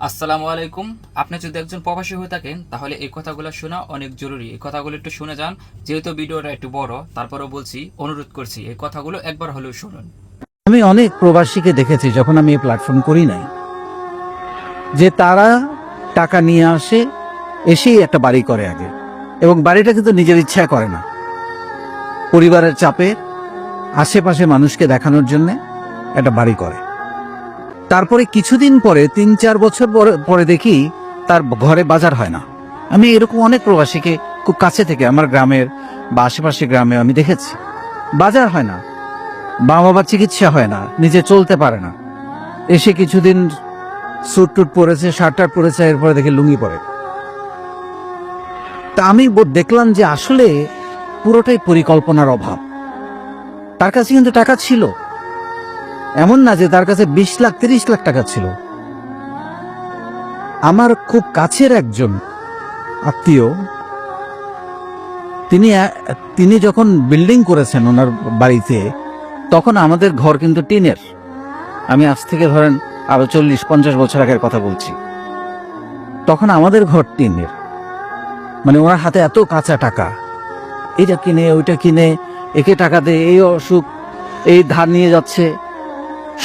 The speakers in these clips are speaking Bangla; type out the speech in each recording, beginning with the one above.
আসসালামু আলাইকুম। আপনি যদি একজন প্রবাসী হয়ে থাকেন তাহলে এই কথাগুলো শোনা অনেক জরুরি। এই কথাগুলো একটু শুনে যান। যেহেতু ভিডিওটা একটু বড়, তারপরেও বলছি, অনুরোধ করছি এই কথাগুলো একবার হলেও শুনুন। আমি অনেক প্রবাসীকে দেখেছি যখন আমি এই প্ল্যাটফর্ম করি নাই, যে তারা টাকা নিয়ে আসে, এসেই একটা বাড়ি করে আগে, এবং বাড়িটা কিন্তু নিজের ইচ্ছা করে না, পরিবারের চাপে আশেপাশে মানুষকে দেখানোর জন্য একটা বাড়ি করে। তারপরে কিছুদিন পরে ৩-৪ বছর পরে দেখি তার ঘরে বাজার হয় না। আমি এরকম অনেক প্রবাসীকে খুব কাছে থেকে আমার গ্রামের বা আশেপাশে গ্রামে আমি দেখেছি, বাজার হয় না, মা বাবার চিকিৎসা হয় না, নিজে চলতে পারে না, এসে কিছুদিন স্যুট টুট পরেছে, শার্ট টার্ট পরেছে, এরপরে দেখে লুঙ্গি পরে। তা আমি দেখলাম যে আসলে পুরোটাই পরিকল্পনার অভাব। তার কাছে কিন্তু টাকা ছিল, এমন না যে তার কাছে 20 লাখ 30 লাখ টাকা ছিল। আমার খুব কাছের একজন আত্মীয়, তিনি যখন বিল্ডিং করেছেন ওনার বাড়িতে, তখন আমাদের ঘর কিন্তু টিনের। আমি আজ থেকে ধরেন আরো 40-50 বছর আগের কথা বলছি। তখন আমাদের ঘর টিনের, মানে ওনার হাতে এত কাঁচা টাকা, এটা কিনে ওইটা কিনে, একে টাকা দে, এই অসুখ, এই ধার নিয়ে যাচ্ছে,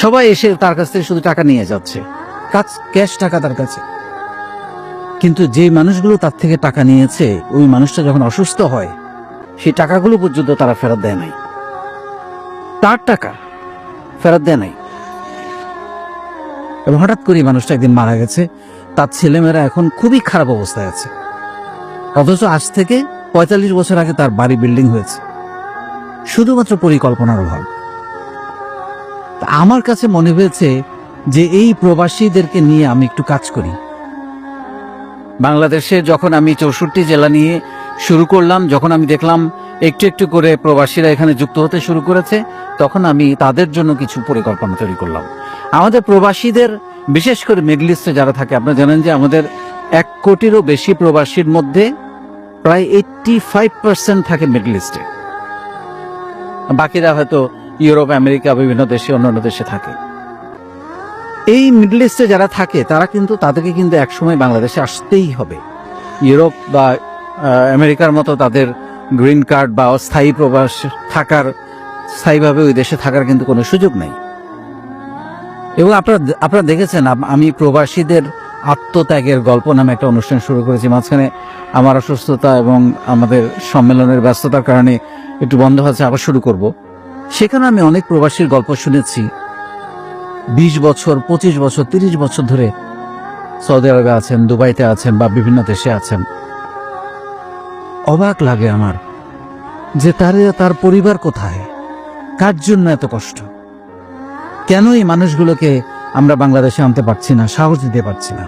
সবাই এসে তার কাছ থেকে শুধু টাকা নিয়ে যাচ্ছে, ক্যাশ টাকা তার কাছে। কিন্তু যে মানুষগুলো তার থেকে টাকা নিয়েছে, ওই মানুষটা যখন অসুস্থ হয়, সেই টাকাগুলো পর্যন্ত তারা ফেরত দেয় নাই, তার টাকা ফেরত দেয় নাই। এবং হঠাৎ করে মানুষটা একদিন মারা গেছে, তার ছেলেমেয়েরা এখন খুবই খারাপ অবস্থায় আছে, অথচ আজ থেকে 45 বছর আগে তার বাড়ি বিল্ডিং হয়েছে, শুধুমাত্র পরিকল্পনার অভাব। আমার কাছে মনে হয়েছে যে এই প্রবাসীদেরকে নিয়ে আমি একটু কাজ করি। বাংলাদেশে যখন আমি 64 জেলা নিয়ে শুরু করলাম, যখন আমি দেখলাম একটু একটু করে প্রবাসীরা এখানে যুক্ত হতে শুরু করেছে, তখন আমি তাদের জন্য কিছু পরিকল্পনা তৈরি করলাম। আমাদের প্রবাসীদের, বিশেষ করে মিডল ইস্টে যারা থাকে, আপনারা জানেন যে আমাদের 1 কোটিরও বেশি প্রবাসীর মধ্যে প্রায় 85% থাকে মিডল ইস্টে, বাকিরা হয়তো ইউরোপ, আমেরিকা, বিভিন্ন দেশে, অন্যান্য দেশে থাকে। এই মিডল ইস্টে যারা থাকে তারা কিন্তু, তাদেরকে কিন্তু একসময় বাংলাদেশে আসতেই হবে। ইউরোপ বা আমেরিকার মতো তাদের গ্রিন কার্ড বা অস্থায়ী প্রবাস থাকার, স্থায়ীভাবে ওই দেশে থাকার কিন্তু কোনো সুযোগ নেই। এবং আপনারা দেখেছেন, আমি প্রবাসীদের আত্মত্যাগের গল্প নামে একটা অনুষ্ঠান শুরু করেছি। মাঝখানে আমার অসুস্থতা এবং আমাদের সম্মেলনের ব্যস্ততার কারণে একটু বন্ধ হয়েছে, আবার শুরু করব। সেখানে আমি অনেক প্রবাসীর গল্প শুনেছি, 20 বছর, 25 বছর, 30 বছর ধরে সৌদি আরবে আছেন, দুবাইতে আছেন বা বিভিন্ন দেশে আছেন। অবাক লাগে আমার যে তার পরিবার কোথায়, কার জন্য এত কষ্ট, কেন এই মানুষগুলোকে আমরা বাংলাদেশে আনতে পারছি না, সাহস দিতে পারছি না।